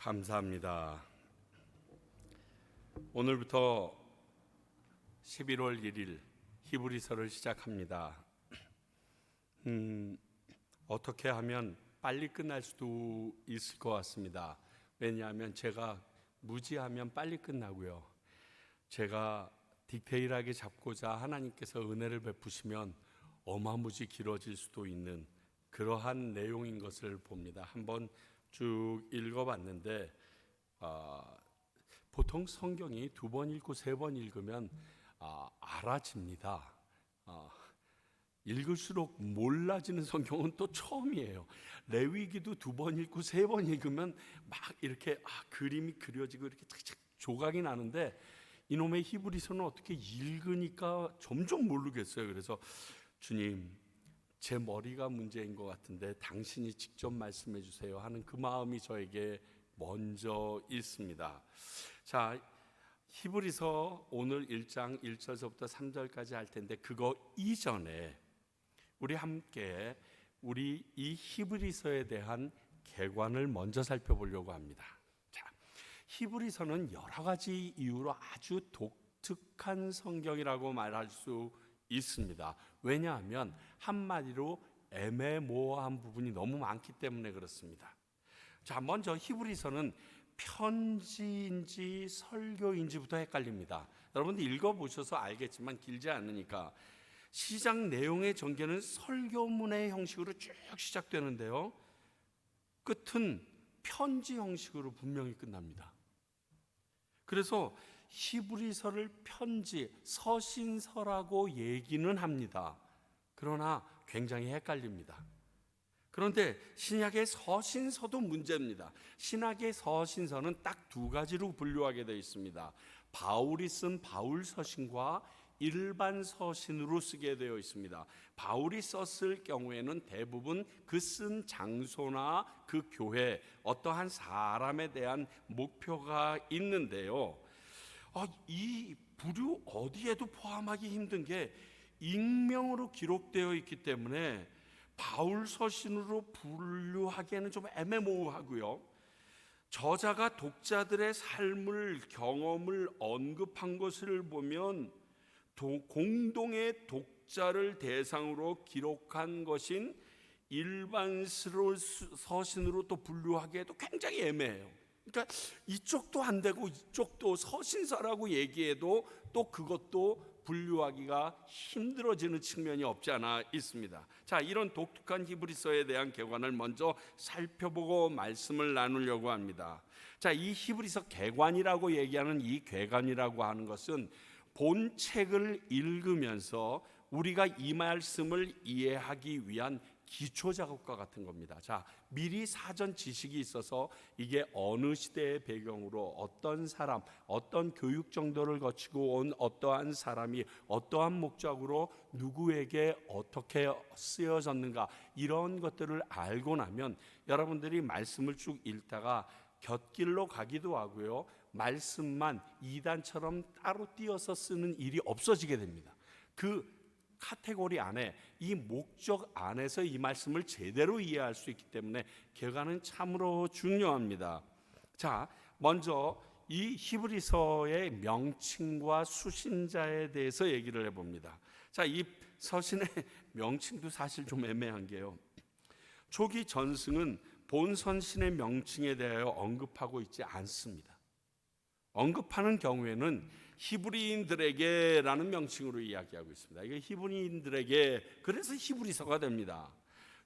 감사합니다. 오늘부터 11월 1일 히브리서를 시작합니다. 어떻게 하면 빨리 끝날 수도 있을 것 같습니다. 왜냐하면 제가 무지하면 빨리 끝나고요. 제가 디테일하게 잡고자 하나님께서 은혜를 베푸시면 어마무지 길어질 수도 있는 그러한 내용인 것을 봅니다. 한번 쭉 읽어봤는데 보통 성경이 2번 읽고 3번 읽으면 알아집니다. 읽을수록 몰라지는 성경은 또 처음이에요. 레위기도 2번 읽고 3번 읽으면 막 이렇게 그림이 그려지고 이렇게 착착 조각이 나는데 이놈의 히브리서는 어떻게 읽으니까 점점 모르겠어요. 그래서 주님, 제 머리가 문제인 것 같은데 당신이 직접 말씀해 주세요 하는 그 마음이 저에게 먼저 있습니다. 자, 히브리서 오늘 1장 1절서부터 3절까지 할 텐데 그거 이전에 우리 함께 이 히브리서에 대한 개관을 먼저 살펴보려고 합니다. 자, 히브리서는 여러 가지 이유로 아주 독특한 성경이라고 말할 수 있습니다. 왜냐하면 한마디로 애매모호한 부분이 너무 많기 때문에 그렇습니다. 자, 먼저 히브리서는 편지인지 설교인지부터 헷갈립니다. 여러분들 읽어보셔서 알겠지만 길지 않으니까 시작 내용의 전개는 설교문의 형식으로 쭉 시작되는데요, 끝은 편지 형식으로 분명히 끝납니다. 그래서 히브리서를 편지, 서신서라고 얘기는 합니다. 그러나 굉장히 헷갈립니다. 그런데 신약의 서신서도 문제입니다. 신약의 서신서는 딱 2가지로 분류하게 되어 있습니다. 바울이 쓴 바울 서신과 일반 서신으로 쓰게 되어 있습니다. 바울이 썼을 경우에는 대부분 그 쓴 장소나 그 교회, 어떠한 사람에 대한 목표가 있는데요, 이 부류 어디에도 포함하기 힘든 게 익명으로 기록되어 있기 때문에 바울 서신으로 분류하기에는 좀 애매모호하고요, 저자가 독자들의 삶을, 경험을 언급한 것을 보면 공동의 독자를 대상으로 기록한 것인 일반 서신으로 또 분류하기에도 굉장히 애매해요. 그러니까 이쪽도 안 되고 이쪽도 서신서라고 얘기해도 또 그것도 분류하기가 힘들어지는 측면이 없지 않아 있습니다. 자, 이런 독특한 히브리서에 대한 개관을 먼저 살펴보고 말씀을 나누려고 합니다. 자, 이 히브리서 개관이라고 얘기하는 이 개관이라고 하는 것은 본 책을 읽으면서 우리가 이 말씀을 이해하기 위한 기초 작업과 같은 겁니다. 자, 미리 사전 지식이 있어서 이게 어느 시대의 배경으로 어떤 사람, 어떤 교육 정도를 거치고 온 어떠한 사람이 어떠한 목적으로 누구에게 어떻게 쓰여졌는가, 이런 것들을 알고 나면 여러분들이 말씀을 쭉 읽다가 곁길로 가기도 하고요, 말씀만 2단처럼 따로 띄어서 쓰는 일이 없어지게 됩니다. 그 카테고리 안에, 이 목적 안에서 이 말씀을 제대로 이해할 수 있기 때문에 개관은 참으로 중요합니다. 자, 먼저 이 히브리서의 명칭과 수신자에 대해서 얘기를 해봅니다. 자, 이 서신의 명칭도 사실 좀 애매한 게요, 초기 전승은 본 서신의 명칭에 대하여 언급하고 있지 않습니다. 언급하는 경우에는 히브리인들에게라는 명칭으로 이야기하고 있습니다. 이게 히브리인들에게, 그래서 히브리서가 됩니다.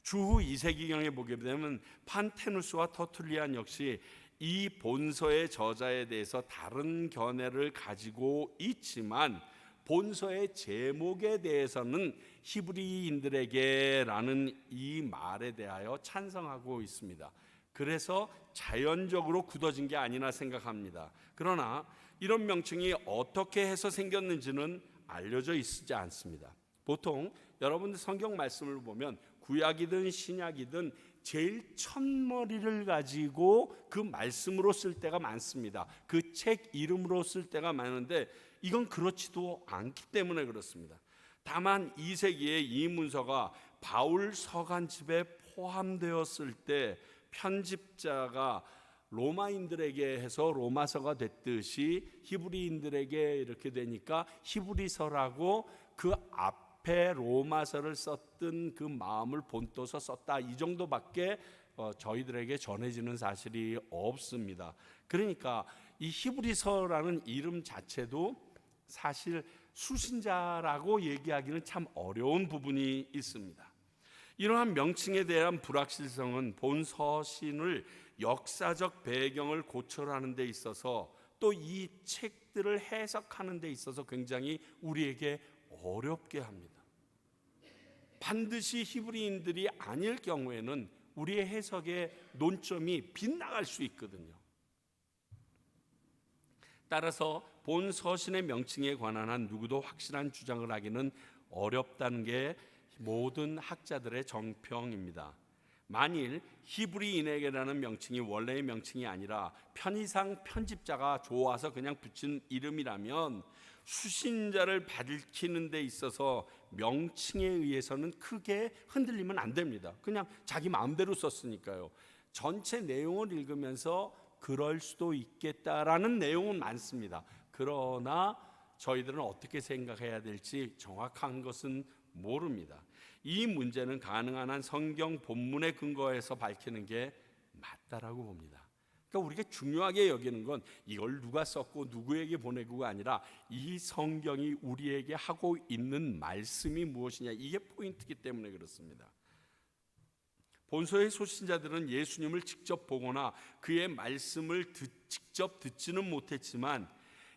주후 2세기경에 보게 되면 판테누스와 터툴리안 역시 이 본서의 저자에 대해서 다른 견해를 가지고 있지만 본서의 제목에 대해서는 히브리인들에게라는 이 말에 대하여 찬성하고 있습니다. 그래서 자연적으로 굳어진 게 아니나 생각합니다. 그러나 이런 명칭이 어떻게 해서 생겼는지는 알려져 있지 않습니다. 보통 여러분들 성경 말씀을 보면 구약이든 신약이든 제일 첫머리를 가지고 그 말씀으로 쓸 때가 많습니다. 그 책 이름으로 쓸 때가 많은데 이건 그렇지도 않기 때문에 그렇습니다. 다만 2세기에 이 문서가 바울 서간집에 포함되었을 때 편집자가 로마인들에게 해서 로마서가 됐듯이 히브리인들에게 이렇게 되니까 히브리서라고 그 앞에 로마서를 썼던 그 마음을 본떠서 썼다, 이 정도밖에 저희들에게 전해지는 사실이 없습니다. 그러니까 이 히브리서라는 이름 자체도 사실 수신자라고 얘기하기는 참 어려운 부분이 있습니다. 이러한 명칭에 대한 불확실성은 본 서신을 역사적 배경을 고찰하는 데 있어서 또 이 책들을 해석하는 데 있어서 굉장히 우리에게 어렵게 합니다. 반드시 히브리인들이 아닐 경우에는 우리의 해석의 논점이 빗나갈 수 있거든요. 따라서 본 서신의 명칭에 관한 한 누구도 확실한 주장을 하기는 어렵다는 게 모든 학자들의 정평입니다. 만일 히브리인에게라는 명칭이 원래의 명칭이 아니라 편의상 편집자가 좋아서 그냥 붙인 이름이라면 수신자를 밝히는 데 있어서 명칭에 의해서는 크게 흔들리면 안 됩니다. 그냥 자기 마음대로 썼으니까요. 전체 내용을 읽으면서 그럴 수도 있겠다라는 내용은 많습니다. 그러나 저희들은 어떻게 생각해야 될지 정확한 것은 모릅니다. 이 문제는 가능한 한 성경 본문에 근거해서 밝히는 게 맞다라고 봅니다. 그러니까 우리가 중요하게 여기는 건 이걸 누가 썼고 누구에게 보내고가 아니라 이 성경이 우리에게 하고 있는 말씀이 무엇이냐, 이게 포인트이기 때문에 그렇습니다. 본서의 소신자들은 예수님을 직접 보거나 그의 말씀을 직접 듣지는 못했지만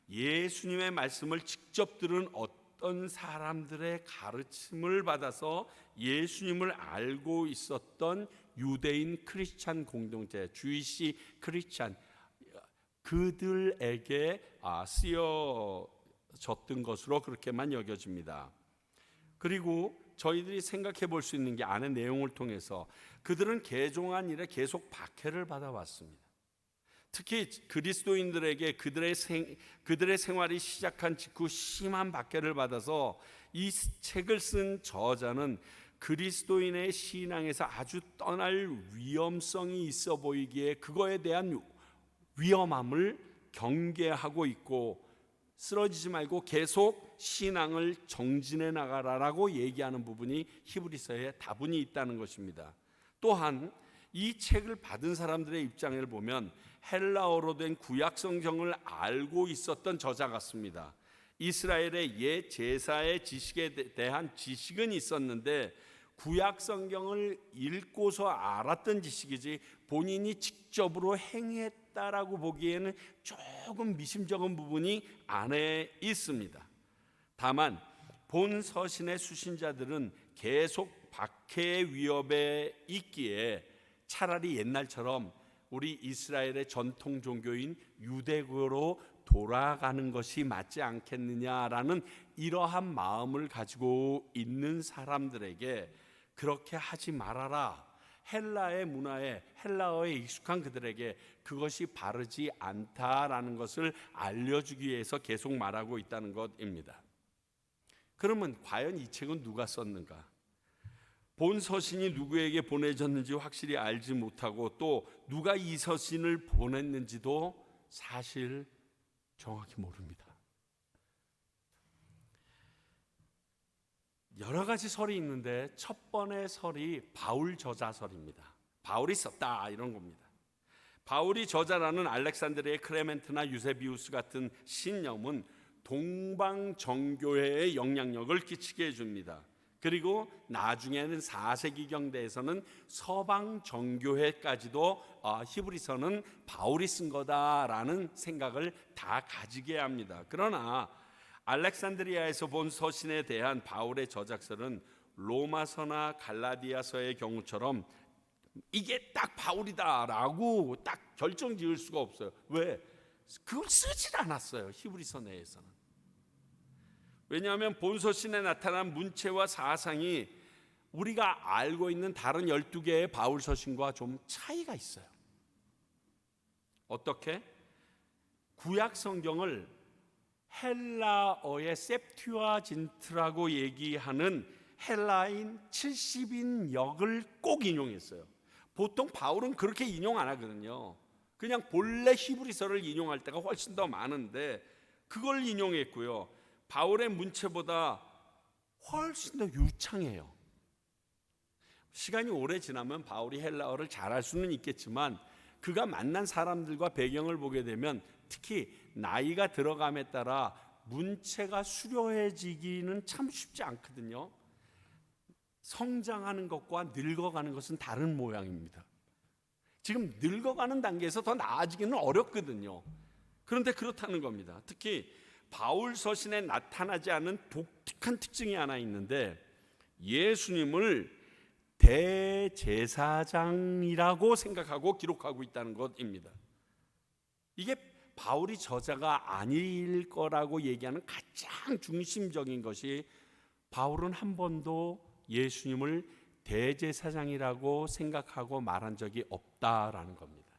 예수님의 말씀을 직접 들은 어떤 사람들의 가르침을 받아서 예수님을 알고 있었던 유대인 크리스찬 공동체, 주이시 크리스찬, 그들에게 쓰여졌던 것으로 그렇게만 여겨집니다. 그리고 저희들이 생각해 볼 수 있는 게 안의 내용을 통해서 그들은 개종한 이래 계속 박해를 받아왔습니다. 특히 그리스도인들에게 그들의 생활이 시작한 직후 심한 박해를 받아서 이 책을 쓴 저자는 그리스도인의 신앙에서 아주 떠날 위험성이 있어 보이기에 그거에 대한 위험함을 경계하고 있고, 쓰러지지 말고 계속 신앙을 정진해 나가라라고 얘기하는 부분이 히브리서에 다분히 있다는 것입니다. 또한 이 책을 받은 사람들의 입장을 보면 헬라어로 된 구약 성경을 알고 있었던 저자 같습니다. 이스라엘의 옛 제사의 지식에 대한 지식은 있었는데 구약 성경을 읽고서 알았던 지식이지 본인이 직접으로 행했다라고 보기에는 조금 미심쩍은 부분이 안에 있습니다. 다만 본 서신의 수신자들은 계속 박해의 위협에 있기에 차라리 옛날처럼 우리 이스라엘의 전통 종교인 유대교로 돌아가는 것이 맞지 않겠느냐라는 이러한 마음을 가지고 있는 사람들에게 그렇게 하지 말아라, 헬라의 문화에 헬라어에 익숙한 그들에게 그것이 바르지 않다라는 것을 알려주기 위해서 계속 말하고 있다는 것입니다. 그러면 과연 이 책은 누가 썼는가? 본 서신이 누구에게 보내졌는지 확실히 알지 못하고 또 누가 이 서신을 보냈는지도 사실 정확히 모릅니다. 여러 가지 설이 있는데 첫 번의 설이 바울 저자설입니다. 바울이 썼다 이런 겁니다. 바울이 저자라는 알렉산드리아의 클레멘트나 유세비우스 같은 신념은 동방 정교회에 영향력을 끼치게 해줍니다. 그리고 나중에는 4세기 경대에서는 서방 정교회까지도 히브리서는 바울이 쓴 거다라는 생각을 다 가지게 합니다. 그러나 알렉산드리아에서 본 서신에 대한 바울의 저작설은 로마서나 갈라디아서의 경우처럼 이게 딱 바울이다라고 딱 결정 지을 수가 없어요. 왜? 그걸 쓰질 않았어요, 히브리서 내에서는. 왜냐하면 본서신에 나타난 문체와 사상이 우리가 알고 있는 다른 12개의 바울 서신과 좀 차이가 있어요. 어떻게? 구약 성경을 헬라어의 셉튜아진트라고 얘기하는 헬라인 70인 역을 꼭 인용했어요. 보통 바울은 그렇게 인용 안 하거든요. 그냥 본래 히브리서를 인용할 때가 훨씬 더 많은데 그걸 인용했고요. 바울의 문체보다 훨씬 더 유창해요. 시간이 오래 지나면 바울이 헬라어를 잘할 수는 있겠지만 그가 만난 사람들과 배경을 보게 되면 특히 나이가 들어감에 따라 문체가 수려해지기는 참 쉽지 않거든요. 성장하는 것과 늙어가는 것은 다른 모양입니다. 지금 늙어가는 단계에서 더 나아지기는 어렵거든요. 그런데 그렇다는 겁니다. 특히 바울 서신에 나타나지 않은 독특한 특징이 하나 있는데 예수님을 대제사장이라고 생각하고 기록하고 있다는 것입니다. 이게 바울이 저자가 아닐 거라고 얘기하는 가장 중심적인 것이 바울은 한 번도 예수님을 대제사장이라고 생각하고 말한 적이 없다라는 겁니다.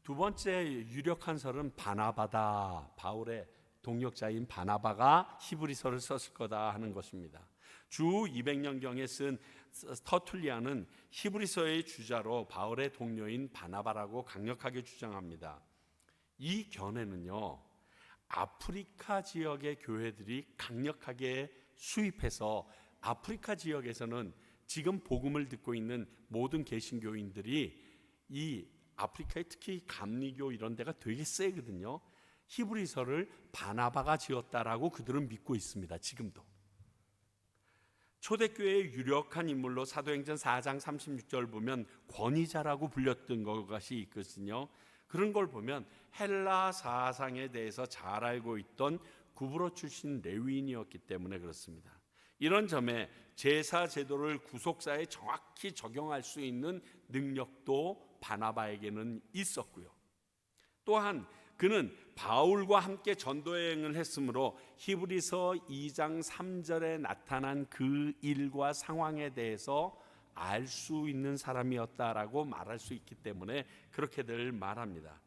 두 번째 유력한 설은 바나바다. 바울의 동역자인 바나바가 히브리서를 썼을 거다 하는 것입니다. 주 200년경에 쓴 터툴리안은 히브리서의 주자로 바울의 동료인 바나바라고 강력하게 주장합니다. 이 견해는요, 아프리카 지역의 교회들이 강력하게 수입해서 아프리카 지역에서는 지금 복음을 듣고 있는 모든 개신교인들이 이 아프리카에 특히 감리교 이런 데가 되게 세거든요. 히브리서를 바나바가 지었다라고 그들은 믿고 있습니다. 지금도. 초대교회의 유력한 인물로 사도행전 4장 36절 보면 권위자라고 불렸던 것이 있거든요. 그런 걸 보면 헬라 사상에 대해서 잘 알고 있던 구브로 출신 레위인이었기 때문에 그렇습니다. 이런 점에 제사 제도를 구속사에 정확히 적용할 수 있는 능력도 바나바에게는 있었고요. 또한 그는 바울과 함께 전도여행을 했으므로 히브리서 2장 3절에 나타난 그 일과 상황에 대해서 알 수 있는 사람이었다라고 말할 수 있기 때문에 그렇게들 말합니다.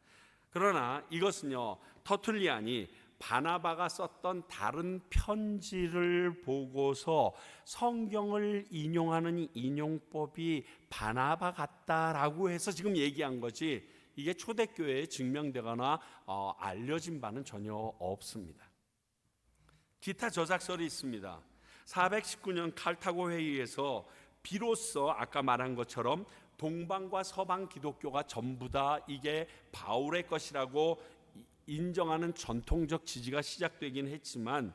그러나 이것은요, 터툴리안이 바나바가 썼던 다른 편지를 보고서 성경을 인용하는 인용법이 바나바 같다라고 해서 지금 얘기한 거지, 이게 초대교회에 증명되거나 알려진 바는 전혀 없습니다. 기타 저작설이 있습니다. 419년 칼타고 회의에서 비로소 아까 말한 것처럼 동방과 서방 기독교가 전부 다 이게 바울의 것이라고 인정하는 전통적 지지가 시작되긴 했지만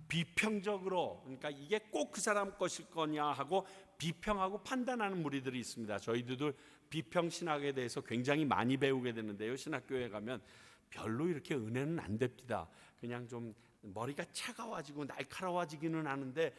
비평적으로, 그러니까 이게 꼭 그 사람 것일 거냐 하고 비평하고 판단하는 무리들이 있습니다. 저희들도 비평 신학에 대해서 굉장히 많이 배우게 되는데요, 신학교에 가면 별로 이렇게 은혜는 안 됩니다. 그냥 좀 머리가 차가워지고 날카로워지기는 하는데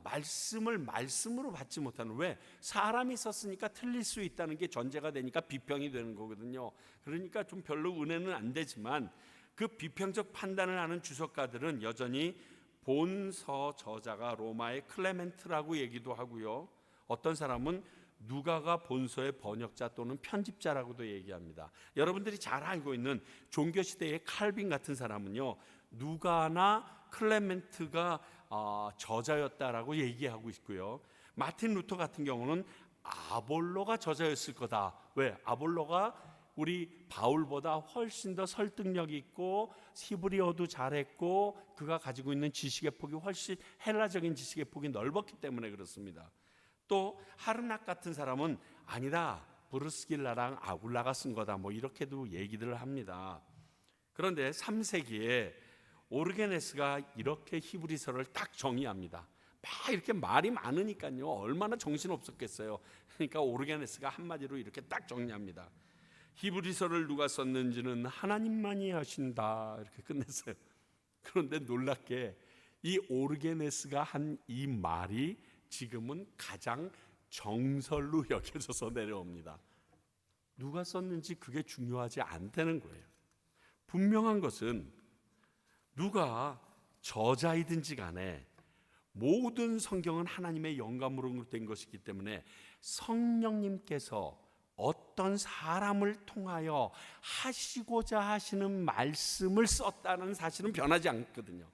말씀을 말씀으로 받지 못하는, 왜? 사람이 썼으니까 틀릴 수 있다는 게 전제가 되니까 비평이 되는 거거든요. 그러니까 좀 별로 은혜는 안 되지만 그 비평적 판단을 하는 주석가들은 여전히 본서 저자가 로마의 클레멘트라고 얘기도 하고요, 어떤 사람은 누가가 본서의 번역자 또는 편집자라고도 얘기합니다. 여러분들이 잘 알고 있는 종교시대의 칼빈 같은 사람은요, 누가나 클레멘트가 저자였다라고 얘기하고 있고요, 마틴 루터 같은 경우는 아볼로가 저자였을 거다. 왜? 아볼로가 우리 바울보다 훨씬 더 설득력 있고 히브리어도 잘했고 그가 가지고 있는 지식의 폭이 훨씬 헬라적인 지식의 폭이 넓었기 때문에 그렇습니다. 또 하르낙 같은 사람은 아니다, 브루스길라랑 아굴라가 쓴 거다, 뭐 이렇게도 얘기들을 합니다. 그런데 3세기에 오르게네스가 이렇게 히브리서를 딱 정의합니다. 막 이렇게 말이 많으니까요, 얼마나 정신없었겠어요. 그러니까 오르게네스가 한마디로 이렇게 딱 정리합니다. 히브리서를 누가 썼는지는 하나님만이 아신다, 이렇게 끝냈어요. 그런데 놀랍게 이 오르게네스가 한 이 말이 지금은 가장 정설로 여겨져서 내려옵니다. 누가 썼는지 그게 중요하지 않다는 거예요. 분명한 것은 누가 저자이든지 간에 모든 성경은 하나님의 영감으로 된 것이기 때문에 성령님께서 어떤 사람을 통하여 하시고자 하시는 말씀을 썼다는 사실은 변하지 않거든요.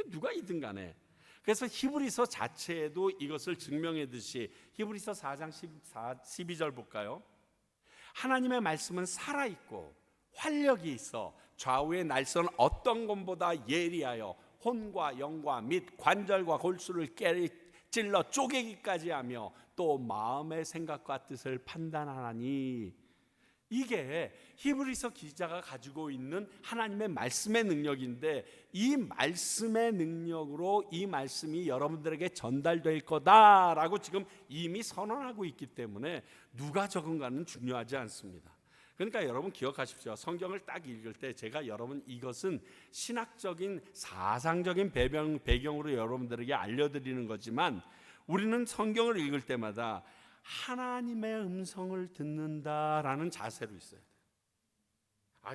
누가이든 간에. 그래서 히브리서 자체에도 이것을 증명하듯이 히브리서 4장 12절 볼까요? 하나님의 말씀은 살아있고 활력이 있어 좌우의 날선 어떤 것보다 예리하여 혼과 영과 및 관절과 골수를 찔러 쪼개기까지 하며 또 마음의 생각과 뜻을 판단하나니, 이게 히브리서 기자가 가지고 있는 하나님의 말씀의 능력인데, 이 말씀의 능력으로 이 말씀이 여러분들에게 전달될 거다라고 지금 이미 선언하고 있기 때문에 누가 적은가는 중요하지 않습니다. 그러니까 여러분 기억하십시오. 성경을 딱 읽을 때 제가 여러분 이것은 신학적인 사상적인 배경으로 여러분들에게 알려드리는 거지만, 우리는 성경을 읽을 때마다 하나님의 음성을 듣는다라는 자세로 있어야 돼요.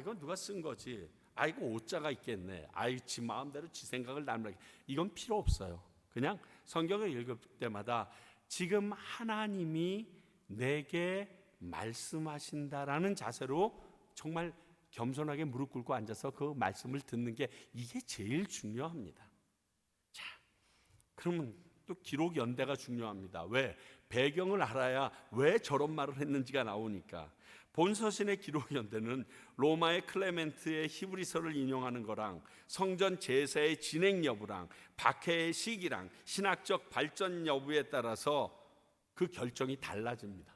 이건 누가 쓴 거지? 이거 오자가 있겠네. 지 마음대로 지 생각을 남기게. 이건 필요 없어요. 그냥 성경을 읽을 때마다 지금 하나님이 내게 말씀하신다라는 자세로 정말 겸손하게 무릎 꿇고 앉아서 그 말씀을 듣는 게, 이게 제일 중요합니다. 자, 그러면 또 기록 연대가 중요합니다. 왜? 배경을 알아야 왜 저런 말을 했는지가 나오니까. 본서신의 기록 연대는 로마의 클레멘트의 히브리서를 인용하는 거랑 성전 제사의 진행 여부랑 박해의 시기랑 신학적 발전 여부에 따라서 그 결정이 달라집니다.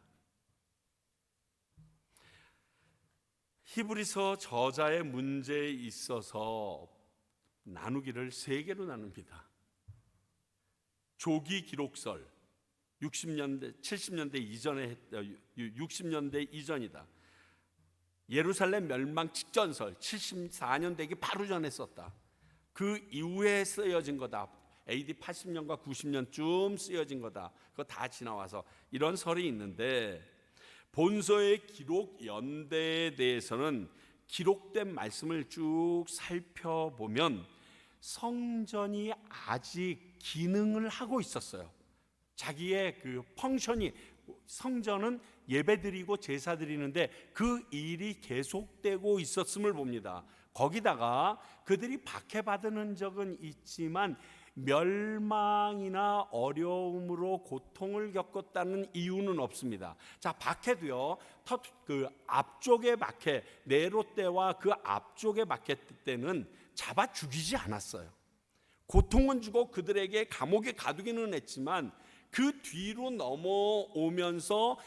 히브리서 저자의 문제에 있어서 나누기를 세 개로 나눕니다. 조기 기록설, 60년대, 70년대 이전에 60년대 이전이다. 예루살렘 멸망 직전설, 74년 되기 바로 전에 썼다. 그 이후에 쓰여진 거다. AD 80년과 90년쯤 쓰여진 거다. 그거 다 지나와서 이런 설이 있는데, 본서의 기록 연대에 대해서는 기록된 말씀을 쭉 살펴보면 성전이 아직 기능을 하고 있었어요. 자기의 그 펑션이, 성전은 예배드리고 제사 드리는데 그 일이 계속되고 있었음을 봅니다. 거기다가 그들이 박해받은 흔적은 있지만 멸망이나 어려움으로 고통을 겪었다는 이유는 없습니다. 자, 박해도요, 그 앞쪽의 박해, 네로 때와 그 앞쪽의 박해 때는 잡아 죽이지 않았어요. 고통은 주고 그들에게 감옥에 가두기는 했지만 그 뒤로 넘어오면서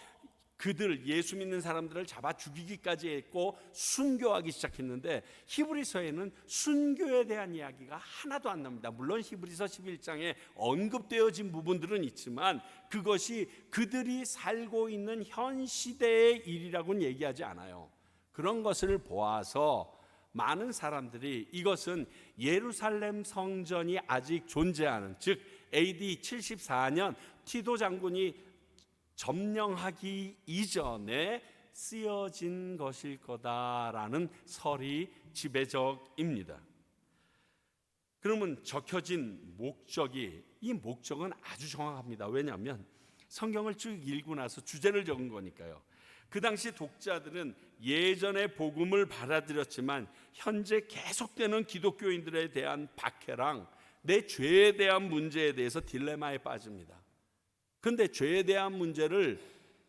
그들, 예수 믿는 사람들을 잡아 죽이기까지 했고 순교하기 시작했는데, 히브리서에는 순교에 대한 이야기가 하나도 안 나옵니다. 물론 히브리서 11장에 언급되어진 부분들은 있지만 그것이 그들이 살고 있는 현 시대의 일이라고는 얘기하지 않아요. 그런 것을 보아서 많은 사람들이 이것은 예루살렘 성전이 아직 존재하는, 즉 AD 74년 티도 장군이 점령하기 이전에 쓰여진 것일 거다라는 설이 지배적입니다. 그러면 적혀진 목적이, 이 목적은 아주 정확합니다. 왜냐하면 성경을 쭉 읽고 나서 주제를 적은 거니까요. 그 당시 독자들은 예전에 복음을 받아들였지만 현재 계속되는 기독교인들에 대한 박해랑 내 죄에 대한 문제에 대해서 딜레마에 빠집니다. 그런데 죄에 대한 문제를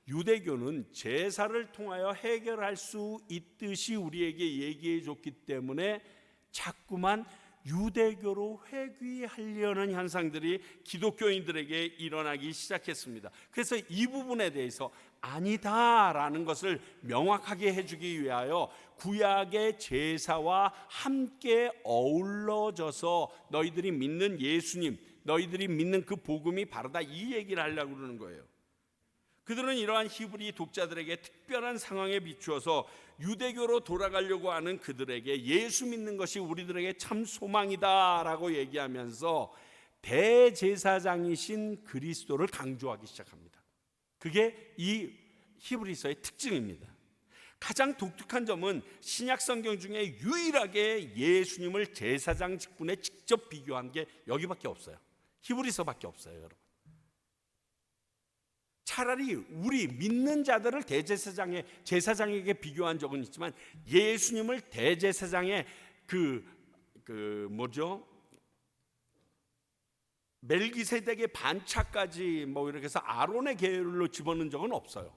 유대교는 제사를 통하여 해결할 수 있듯이 우리에게 얘기해 줬기 때문에 자꾸만 유대교로 회귀하려는 현상들이 기독교인들에게 일어나기 시작했습니다. 그래서 이 부분에 대해서 아니다라는 것을 명확하게 해주기 위하여 구약의 제사와 함께 어우러져서 너희들이 믿는 예수님, 너희들이 믿는 그 복음이 바르다, 이 얘기를 하려고 그러는 거예요. 그들은 이러한 히브리 독자들에게 특별한 상황에 비추어서 유대교로 돌아가려고 하는 그들에게 예수 믿는 것이 우리들에게 참 소망이다라고 얘기하면서 대제사장이신 그리스도를 강조하기 시작합니다. 그게 이 히브리서의 특징입니다. 가장 독특한 점은 신약 성경 중에 유일하게 예수님을 제사장 직분에 직접 비교한 게 여기밖에 없어요. 히브리서밖에 없어요, 여러분. 차라리 우리 믿는 자들을 제사장에게 비교한 적은 있지만 예수님을 대제사장의 멜기세덱의 반차까지 이렇게 해서 아론의 계열로 집어넣은 적은 없어요.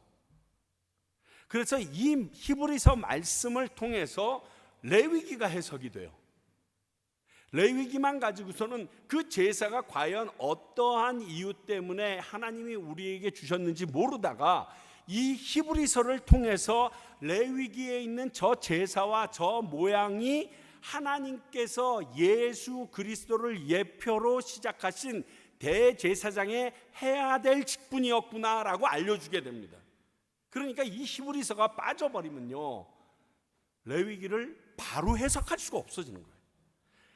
그래서 이 히브리서 말씀을 통해서 레위기가 해석이 돼요. 레위기만 가지고서는 그 제사가 과연 어떠한 이유 때문에 하나님이 우리에게 주셨는지 모르다가 이 히브리서를 통해서 레위기에 있는 저 제사와 저 모양이 하나님께서 예수 그리스도를 예표로 시작하신 대제사장의 해야 될 직분이었구나라고 알려주게 됩니다. 그러니까 이 히브리서가 빠져버리면요, 레위기를 바로 해석할 수가 없어지는 거예요.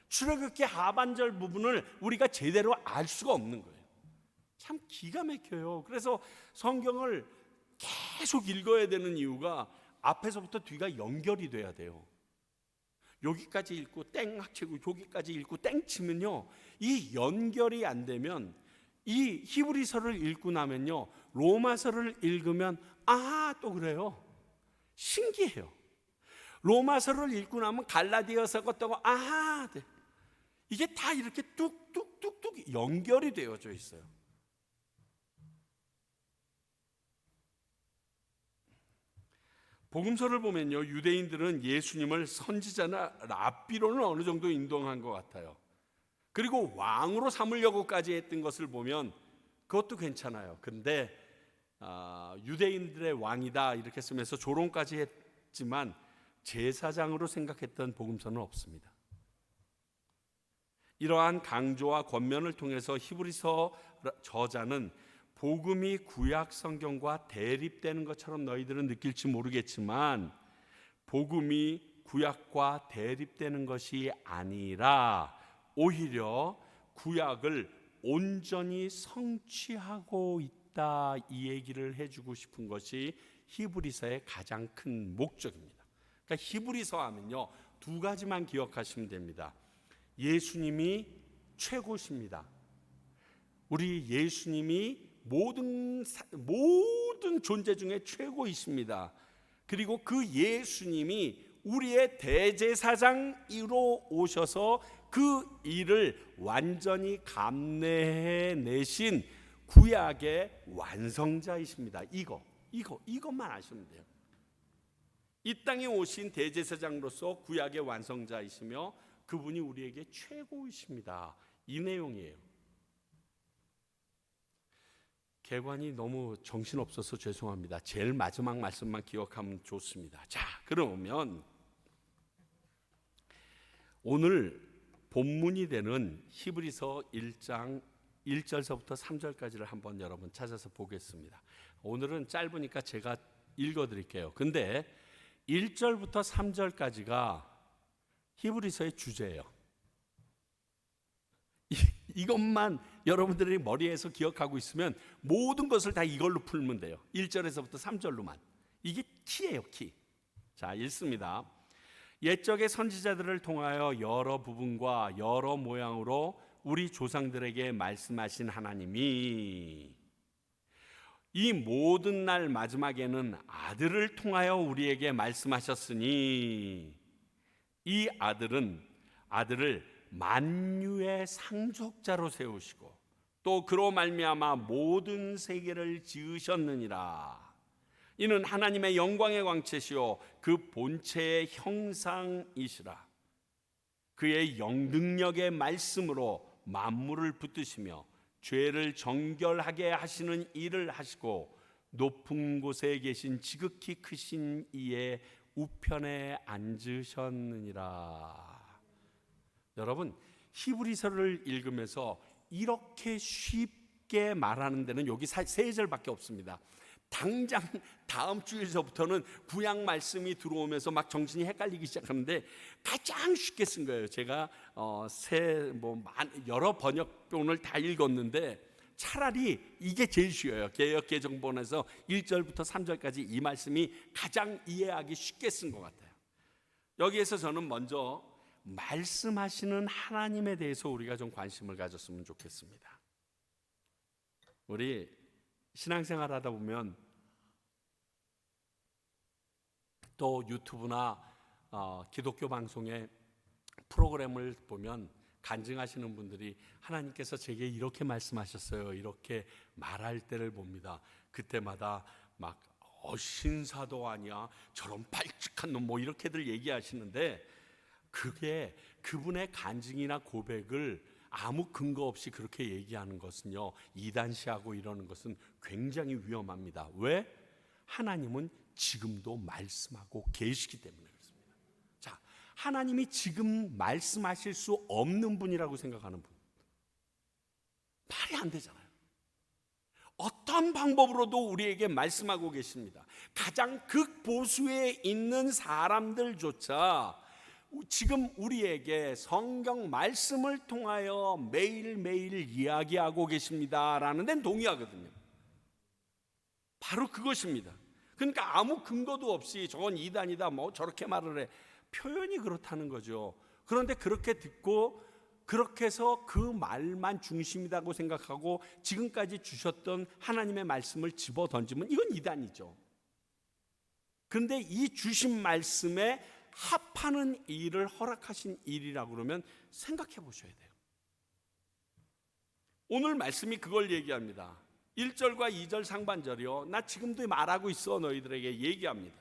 출애굽기 하반절 부분을 우리가 제대로 알 수가 없는 거예요. 참 기가 막혀요. 그래서 성경을 계속 읽어야 되는 이유가 앞에서부터 뒤가 연결이 돼야 돼요. 여기까지 읽고 땡 치고 여기까지 읽고 땡 치면요, 이 연결이 안 되면, 이 히브리서를 읽고 나면요, 로마서를 읽으면 또 그래요. 신기해요. 로마서를 읽고 나면 갈라디아서 것도 네. 이게 다 이렇게 뚝뚝뚝뚝 연결이 되어져 있어요. 복음서를 보면요, 유대인들은 예수님을 선지자나 랍비로는 어느 정도 인정한 것 같아요. 그리고 왕으로 삼으려고까지 했던 것을 보면 그것도 괜찮아요. 근데 유대인들의 왕이다 이렇게 쓰면서 조롱까지 했지만 제사장으로 생각했던 복음서는 없습니다. 이러한 강조와 권면을 통해서 히브리서 저자는 복음이 구약 성경과 대립되는 것처럼 너희들은 느낄지 모르겠지만, 복음이 구약과 대립되는 것이 아니라 오히려 구약을 온전히 성취하고 있다, 이 얘기를 해주고 싶은 것이 히브리서의 가장 큰 목적입니다. 그러니까 히브리서 하면요, 두 가지만 기억하시면 됩니다. 예수님이 최고십니다. 우리 예수님이 모든 존재 중에 최고이십니다. 그리고 그 예수님이 우리의 대제사장으로 오셔서 그 일을 완전히 감내해내신 구약의 완성자이십니다. 이것만 아시면 돼요. 이 땅에 오신 대제사장으로서 구약의 완성자이시며 그분이 우리에게 최고이십니다. 이 내용이에요. 개관이 너무 정신없어서 죄송합니다. 제일 마지막 말씀만 기억하면 좋습니다. 자, 그러면 오늘 본문이 되는 히브리서 1장 1절서부터 3절까지를 한번 여러분 찾아서 보겠습니다. 오늘은 짧으니까 제가 읽어드릴게요. 근데 1절부터 3절까지가 히브리서의 주제예요. 이것만 여러분들이 머리에서 기억하고 있으면 모든 것을 다 이걸로 풀면 돼요. 1절에서부터 3절로만. 이게 키예요, 키. 자, 읽습니다. 옛적의 선지자들을 통하여 여러 부분과 여러 모양으로 우리 조상들에게 말씀하신 하나님이 이 모든 날 마지막에는 아들을 통하여 우리에게 말씀하셨으니, 이 아들을 만유의 상속자로 세우시고 또 그로 말미암아 모든 세계를 지으셨느니라. 이는 하나님의 영광의 광채시요 그 본체의 형상이시라. 그의 영능력의 말씀으로 만물을 붙드시며 죄를 정결하게 하시는 일을 하시고 높은 곳에 계신 지극히 크신 이의 우편에 앉으셨느니라. 여러분, 히브리서를 읽으면서 이렇게 쉽게 말하는 데는 여기 세 절밖에 없습니다. 당장 다음 주에서부터는 구약 말씀이 들어오면서 막 정신이 헷갈리기 시작하는데 가장 쉽게 쓴 거예요. 제가 여러 번역본을 다 읽었는데 차라리 이게 제일 쉬워요. 개역 개정본에서 1절부터 3절까지 이 말씀이 가장 이해하기 쉽게 쓴 것 같아요. 여기에서 저는 먼저 말씀하시는 하나님에 대해서 우리가 좀 관심을 가졌으면 좋겠습니다. 우리 신앙생활 하다 보면 또 유튜브나 기독교 방송의 프로그램을 보면 간증하시는 분들이 하나님께서 제게 이렇게 말씀하셨어요, 이렇게 말할 때를 봅니다. 그때마다 막 신사도 아니야, 저런 발칙한 놈, 뭐 이렇게들 얘기하시는데, 그게 그분의 간증이나 고백을 아무 근거 없이 그렇게 얘기하는 것은요, 이단시하고 이러는 것은 굉장히 위험합니다. 왜? 하나님은 지금도 말씀하고 계시기 때문에 그렇습니다. 자, 하나님이 지금 말씀하실 수 없는 분이라고 생각하는 분, 말이 안 되잖아요. 어떤 방법으로도 우리에게 말씀하고 계십니다. 가장 극보수에 있는 사람들조차 지금 우리에게 성경 말씀을 통하여 매일매일 이야기하고 계십니다라는 데는 동의하거든요. 바로 그것입니다. 그러니까 아무 근거도 없이 저건 이단이다, 뭐 저렇게 말을 해, 표현이 그렇다는 거죠. 그런데 그렇게 듣고 그렇게 해서 그 말만 중심이라고 생각하고 지금까지 주셨던 하나님의 말씀을 집어 던지면 이건 이단이죠. 그런데 이 주신 말씀에 합하는 일을 허락하신 일이라고 그러면 생각해 보셔야 돼요. 오늘 말씀이 그걸 얘기합니다. 1절과 2절 상반절이요, 나 지금도 말하고 있어 너희들에게 얘기합니다.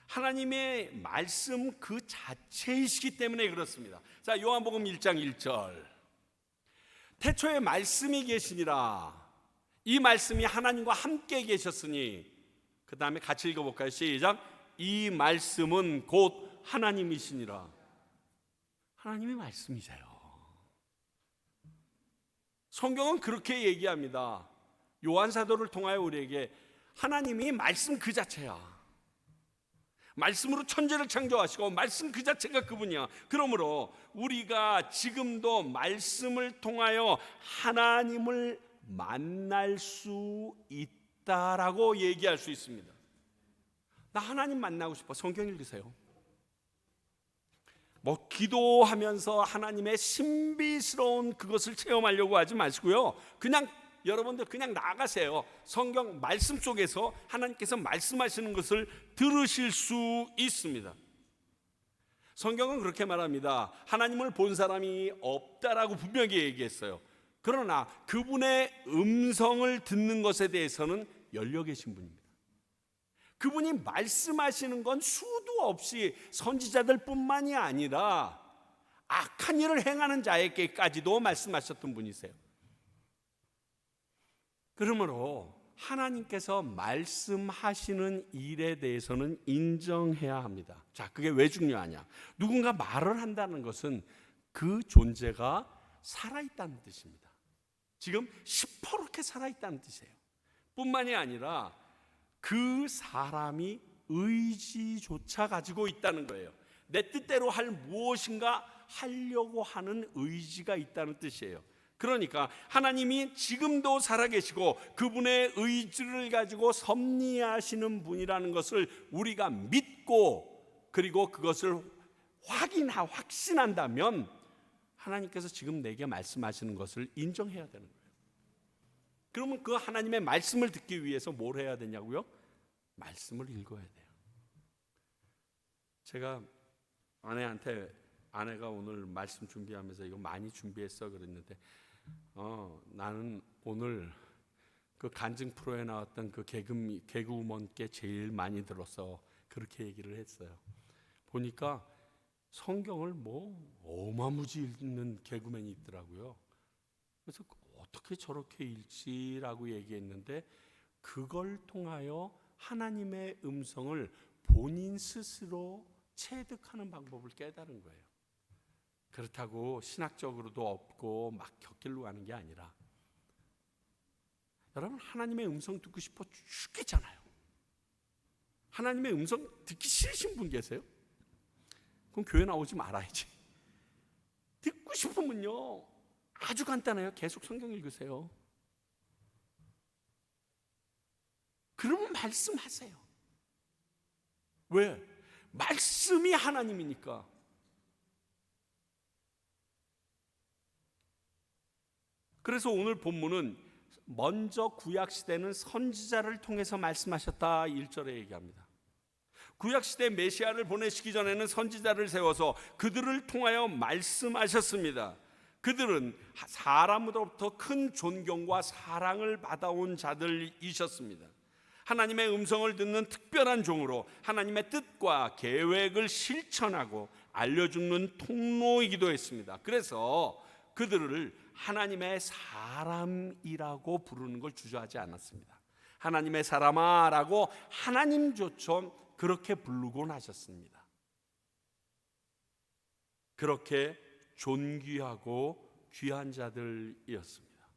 하나님의 말씀 그 자체이시기 때문에 그렇습니다. 자, 요한복음 1장 1절, 태초에 말씀이 계시니라, 이 말씀이 하나님과 함께 계셨으니, 그 다음에 같이 읽어볼까요? 시작. 이 말씀은 곧 하나님이시니라. 하나님의 말씀이세요. 성경은 그렇게 얘기합니다. 요한 사도를 통하여 우리에게 하나님이 말씀 그 자체야. 말씀으로 천지를 창조하시고 말씀 그 자체가 그분이야. 그러므로 우리가 지금도 말씀을 통하여 하나님을 만날 수 있다라고 얘기할 수 있습니다. 나 하나님 만나고 싶어. 성경 읽으세요. 뭐 기도하면서 하나님의 신비스러운 그것을 체험하려고 하지 마시고요, 그냥 여러분들 그냥 나가세요. 성경 말씀 속에서 하나님께서 말씀하시는 것을 들으실 수 있습니다. 성경은 그렇게 말합니다. 하나님을 본 사람이 없다라고 분명히 얘기했어요. 그러나 그분의 음성을 듣는 것에 대해서는 열려 계신 분입니다. 그분이 말씀하시는 건 수도 없이 선지자들 뿐만이 아니라 악한 일을 행하는 자에게까지도 말씀하셨던 분이세요. 그러므로 하나님께서 말씀하시는 일에 대해서는 인정해야 합니다. 자, 그게 왜 중요하냐? 누군가 말을 한다는 것은 그 존재가 살아있다는 뜻입니다. 지금 시퍼렇게 살아있다는 뜻이에요. 뿐만이 아니라 그 사람이 의지조차 가지고 있다는 거예요. 내 뜻대로 할 무엇인가 하려고 하는 의지가 있다는 뜻이에요. 그러니까 하나님이 지금도 살아계시고 그분의 의지를 가지고 섭리하시는 분이라는 것을 우리가 믿고, 그리고 그것을 확신한다면 하나님께서 지금 내게 말씀하시는 것을 인정해야 되는 거예요. 그러면 그 하나님의 말씀을 듣기 위해서 뭘 해야 되냐고요? 말씀을 읽어야 돼요. 제가 아내가 오늘 말씀 준비하면서 이거 많이 준비했어 그랬는데, 나는 오늘 그 간증 프로에 나왔던 그 개그우먼께 제일 많이 들어서 그렇게 얘기를 했어요. 보니까 성경을 뭐 어마무지 읽는 개그맨이 있더라고요. 그래서 어떻게 저렇게 읽지라고 얘기했는데, 그걸 통하여 하나님의 음성을 본인 스스로 체득하는 방법을 깨달은 거예요. 그렇다고 신학적으로도 없고 막 곁길로 가는 게 아니라, 여러분 하나님의 음성 듣고 싶어 죽겠잖아요. 하나님의 음성 듣기 싫으신 분 계세요? 그럼 교회 나오지 말아야지. 듣고 싶으면요, 아주 간단해요. 계속 성경 읽으세요. 그러면 말씀하세요. 왜? 말씀이 하나님이니까. 그래서 오늘 본문은 먼저 구약시대는 선지자를 통해서 말씀하셨다 1절에 얘기합니다. 구약시대 메시아를 보내시기 전에는 선지자를 세워서 그들을 통하여 말씀하셨습니다. 그들은 사람으로부터 큰 존경과 사랑을 받아온 자들이셨습니다. 하나님의 음성을 듣는 특별한 종으로 하나님의 뜻과 계획을 실천하고 알려주는 통로이기도 했습니다. 그래서 그들을 하나님의 사람이라고 부르는 걸 주저하지 않았습니다. 하나님의 사람아 라고 하나님조차 그렇게 부르곤 하셨습니다. 그렇게 존귀하고 귀한 자들이었습니다.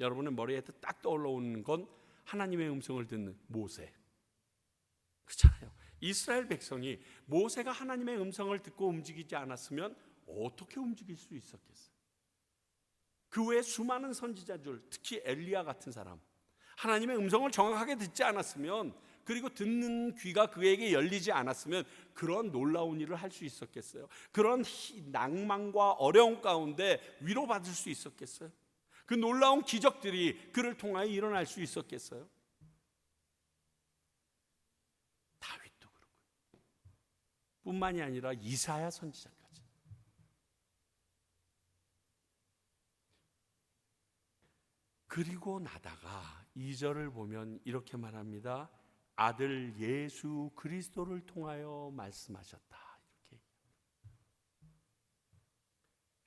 여러분의 머리에 딱 떠올라오는 건 하나님의 음성을 듣는 모세. 그렇잖아요. 이스라엘 백성이 모세가 하나님의 음성을 듣고 움직이지 않았으면 어떻게 움직일 수 있었겠어요? 그 외에 수많은 선지자들, 특히 엘리야 같은 사람, 하나님의 음성을 정확하게 듣지 않았으면, 그리고 듣는 귀가 그에게 열리지 않았으면 그런 놀라운 일을 할 수 있었겠어요? 그런 낭만과 어려움 가운데 위로받을 수 있었겠어요? 그 놀라운 기적들이 그를 통하여 일어날 수 있었겠어요? 다윗도 그렇고요. 뿐만이 아니라 이사야 선지자까지. 그리고 나다가 2절을 보면 이렇게 말합니다. 아들 예수 그리스도를 통하여 말씀하셨다. 이렇게.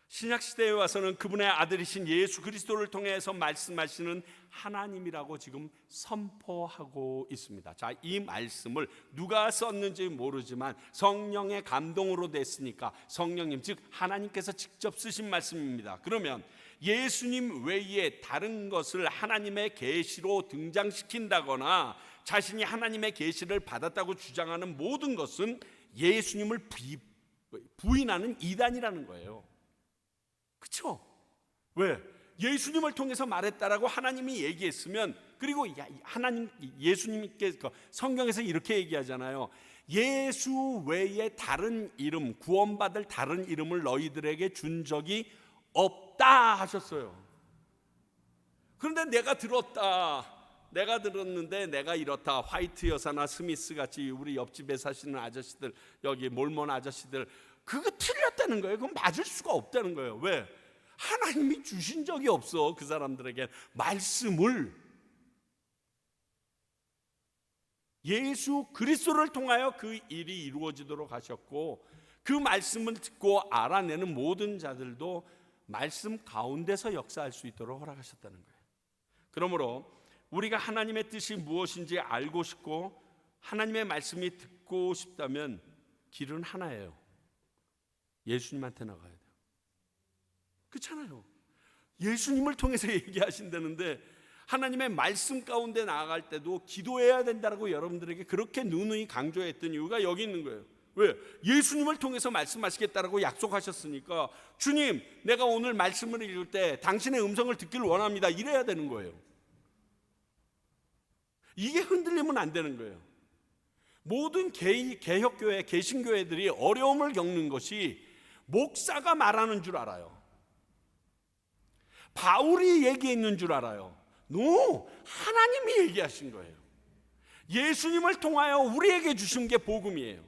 신약 시대에 와서는 그분의 아들이신 예수 그리스도를 통해서 말씀하시는 하나님이라고 지금 선포하고 있습니다. 자, 이 말씀을 누가 썼는지 모르지만 성령의 감동으로 됐으니까 성령님, 즉 하나님께서 직접 쓰신 말씀입니다. 그러면 예수님 외에 다른 것을 하나님의 계시로 등장시킨다거나 자신이 하나님의 계시를 받았다고 주장하는 모든 것은 예수님을 부인하는 이단이라는 거예요. 그렇죠? 왜? 예수님을 통해서 말했다라고 하나님이 얘기했으면, 그리고 하나님 예수님께서 성경에서 이렇게 얘기하잖아요. 예수 외에 다른 이름, 구원받을 다른 이름을 너희들에게 준 적이 없다 하셨어요. 그런데 내가 들었는데 내가 이렇다. 화이트 여사나 스미스 같이 우리 옆집에 사시는 아저씨들, 여기 몰몬 아저씨들, 그거 틀렸다는 거예요. 그건 맞을 수가 없다는 거예요. 왜? 하나님이 주신 적이 없어. 그 사람들에게 말씀을. 예수 그리스도를 통하여 그 일이 이루어지도록 하셨고, 그 말씀을 듣고 알아내는 모든 자들도 말씀 가운데서 역사할 수 있도록 허락하셨다는 거예요. 그러므로 우리가 하나님의 뜻이 무엇인지 알고 싶고 하나님의 말씀이 듣고 싶다면 길은 하나예요. 예수님한테 나가야 돼요. 그렇잖아요. 예수님을 통해서 얘기하신다는데 하나님의 말씀 가운데 나아갈 때도 기도해야 된다고 여러분들에게 그렇게 누누이 강조했던 이유가 여기 있는 거예요. 왜? 예수님을 통해서 말씀하시겠다라고 약속하셨으니까, 주님, 내가 오늘 말씀을 읽을 때 당신의 음성을 듣기를 원합니다. 이래야 되는 거예요. 이게 흔들리면 안 되는 거예요. 모든 개혁교회, 개신교회들이 어려움을 겪는 것이 목사가 말하는 줄 알아요. 바울이 얘기했는 줄 알아요. 하나님이 얘기하신 거예요. 예수님을 통하여 우리에게 주신 게 복음이에요.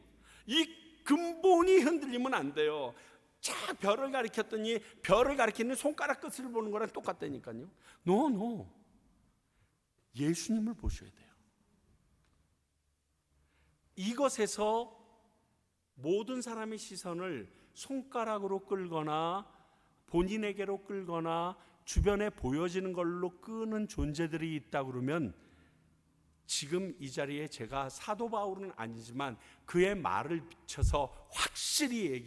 이 근본이 흔들리면 안 돼요. 자, 별을 가리켰더니 별을 가리키는 손가락 끝을 보는 거랑 똑같다니까요. 예수님을 보셔야 돼요. 이것에서 모든 사람의 시선을 손가락으로 끌거나 본인에게로 끌거나 주변에 보여지는 걸로 끄는 존재들이 있다 그러면, 지금 이 자리에 제가 사도 바울은 아니지만 그의 말을 비춰서 확실히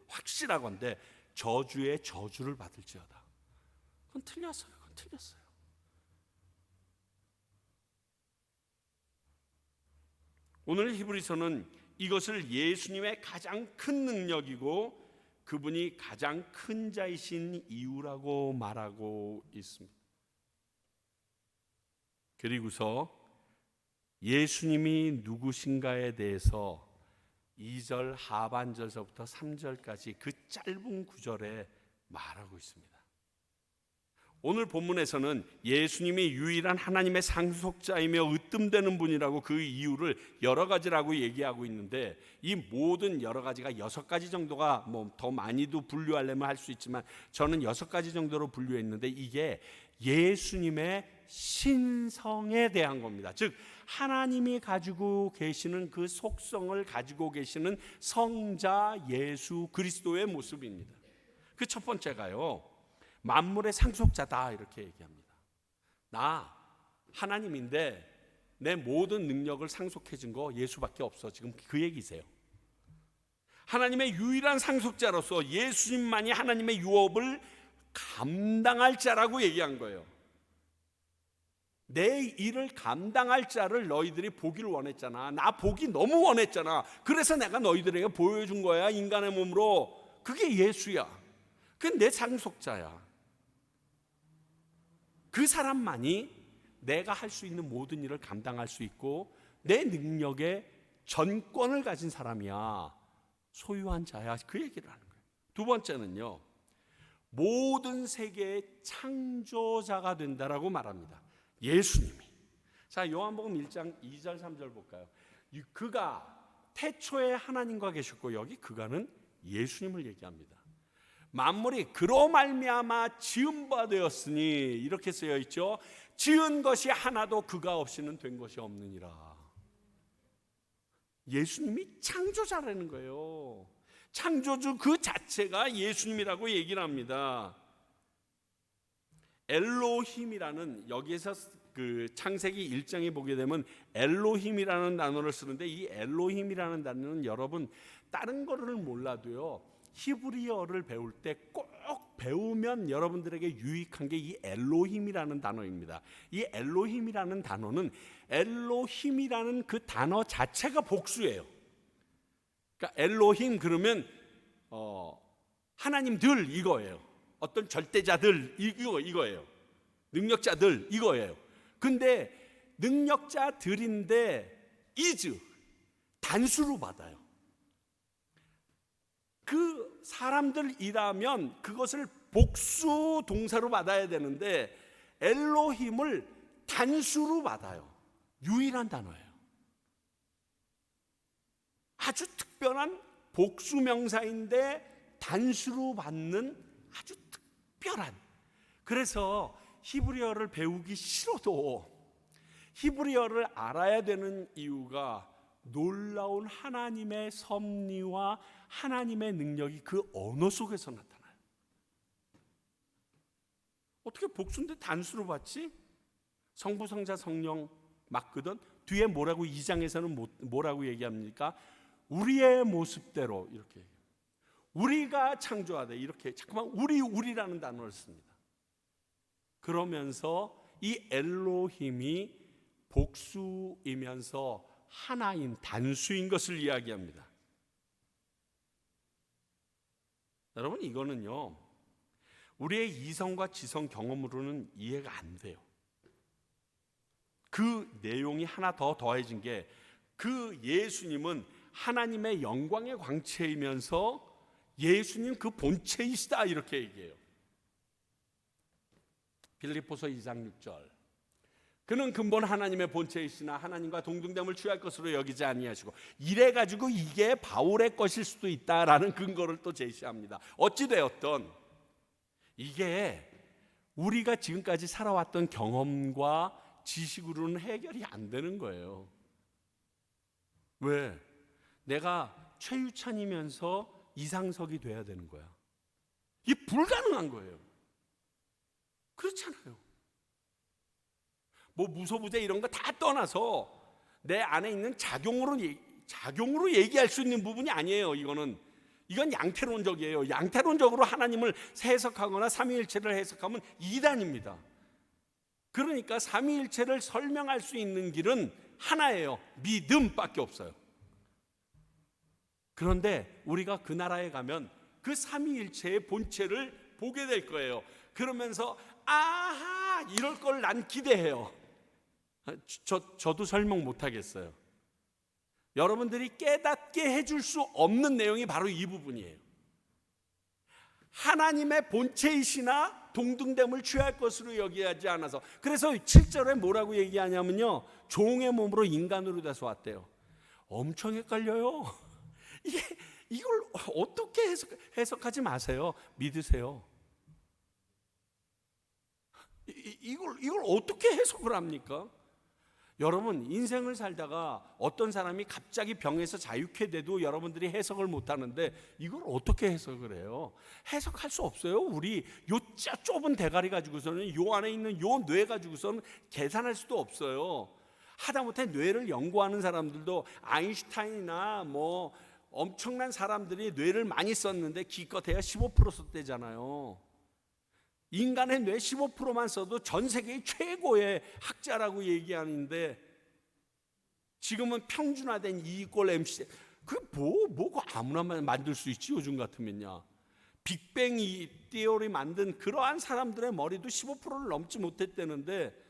확실하건대 저주의 저주를 받을지어다. 그건 틀렸어요. 오늘 히브리서는 이것을 예수님의 가장 큰 능력이고 그분이 가장 큰 자이신 이유라고 말하고 있습니다. 그리고서 예수님이 누구신가에 대해서 2절 하반절서부터 3절까지 그 짧은 구절에 말하고 있습니다. 오늘 본문에서는 예수님이 유일한 하나님의 상속자이며 으뜸되는 분이라고 그 이유를 여러 가지라고 얘기하고 있는데, 이 모든 여러 가지가 6가지 정도가 더 많이도 분류하려면 할 수 있지만 저는 6가지 정도로 분류했는데, 이게 예수님의 신성에 대한 겁니다. 즉 하나님이 가지고 계시는 그 속성을 가지고 계시는 성자 예수 그리스도의 모습입니다. 그 첫 번째가요, 만물의 상속자다 이렇게 얘기합니다. 나 하나님인데 내 모든 능력을 상속해 준 거 예수밖에 없어. 지금 그 얘기세요. 하나님의 유일한 상속자로서 예수님만이 하나님의 유업을 감당할 자라고 얘기한 거예요. 내 일을 감당할 자를 너희들이 보기를 원했잖아. 나 보기 너무 원했잖아. 그래서 내가 너희들에게 보여준 거야. 인간의 몸으로. 그게 예수야. 그게 내 상속자야. 그 사람만이 내가 할 수 있는 모든 일을 감당할 수 있고 내 능력의 전권을 가진 사람이야. 소유한 자야. 그 얘기를 하는 거예요. 두 번째는요, 모든 세계의 창조자가 된다라고 말합니다. 예수님이. 자, 요한복음 1장 2절 3절 볼까요? 그가 태초에 하나님과 계셨고, 여기 그가는 예수님을 얘기합니다. 만물이 그로 말미암아 지은 바 되었으니 이렇게 쓰여 있죠. 지은 것이 하나도 그가 없이는 된 것이 없느니라. 예수님이 창조자라는 거예요. 창조주 그 자체가 예수님이라고 얘기를 합니다. 엘로힘이라는, 여기에서 그 창세기 1장에 보게 되면 엘로힘이라는 단어를 쓰는데, 이 엘로힘이라는 단어는 여러분 다른 거를 몰라도요, 히브리어를 배울 때 꼭 배우면 여러분들에게 유익한 게 이 엘로힘이라는 단어입니다. 이 엘로힘이라는 단어는, 엘로힘이라는 그 단어 자체가 복수예요. 그러니까 엘로힘 그러면 하나님들 이거예요. 어떤 절대자들 이거예요. 능력자들 이거예요. 근데 능력자들인데 is 단수로 받아요. 그 사람들이라면 그것을 복수 동사로 받아야 되는데 엘로힘을 단수로 받아요. 유일한 단어예요. 아주 특별한 복수 명사인데 단수로 받는 아주 특별한. 그래서 히브리어를 배우기 싫어도 히브리어를 알아야 되는 이유가 놀라운 하나님의 섭리와 하나님의 능력이 그 언어 속에서 나타나요. 어떻게 복수인데 단수로 받지? 성부, 성자, 성령 맞거든. 뒤에 뭐라고, 2장에서는 뭐라고 얘기합니까? 우리의 모습대로, 이렇게 우리가 창조하되, 이렇게 잠깐만 우리라는 단어를 씁니다. 그러면서 이 엘로힘이 복수이면서 하나인, 단수인 것을 이야기합니다. 여러분, 이거는요, 우리의 이성과 지성 경험으로는 이해가 안 돼요. 그 내용이 하나 더 더해진 게, 그 예수님은 하나님의 영광의 광채이면서 예수님 그 본체이시다 이렇게 얘기해요. 빌립보서 2장 6절. 그는 근본 하나님의 본체이시나 하나님과 동등됨을 취할 것으로 여기지 아니하시고, 이래 가지고 이게 바울의 것일 수도 있다라는 근거를 또 제시합니다. 어찌 되었던 이게 우리가 지금까지 살아왔던 경험과 지식으로는 해결이 안 되는 거예요. 왜? 내가 최유찬이면서 이상석이 돼야 되는 거야. 이게 불가능한 거예요. 그렇잖아요. 뭐 무소부재 이런 거 다 떠나서 내 안에 있는 작용으로 얘기할 수 있는 부분이 아니에요. 이건 양태론적이에요. 양태론적으로 하나님을 해석하거나 삼위일체를 해석하면 이단입니다. 그러니까 삼위일체를 설명할 수 있는 길은 하나예요. 믿음밖에 없어요. 그런데 우리가 그 나라에 가면 그 삼위일체의 본체를 보게 될 거예요. 그러면서 아하, 이럴 걸 난 기대해요. 저도 설명 못 하겠어요. 여러분들이 깨닫게 해줄 수 없는 내용이 바로 이 부분이에요. 하나님의 본체이시나 동등됨을 취할 것으로 여기하지 않아서. 그래서 7절에 뭐라고 얘기하냐면요, 종의 몸으로 인간으로 돼서 왔대요. 엄청 헷갈려요. 이걸 어떻게 해석하지 마세요. 믿으세요. 이걸 어떻게 해석을 합니까? 여러분, 인생을 살다가 어떤 사람이 갑자기 병에서 자유케 돼도 여러분들이 해석을 못 하는데 이걸 어떻게 해석을 해요? 해석할 수 없어요. 우리 요 좁은 대가리 가지고서는, 요 안에 있는 요 뇌 가지고서는 계산할 수도 없어요. 하다못해 뇌를 연구하는 사람들도 아인슈타인이나 뭐 엄청난 사람들이 뇌를 많이 썼는데 기껏해야 15% 썼대잖아요. 인간의 뇌 15%만 써도 전 세계의 최고의 학자라고 얘기하는데 지금은 평준화된 E = MC. 그게 뭐고 아무나 만들 수 있지 요즘 같으면요. 빅뱅 티오리 만든 그러한 사람들의 머리도 15%를 넘지 못했다는데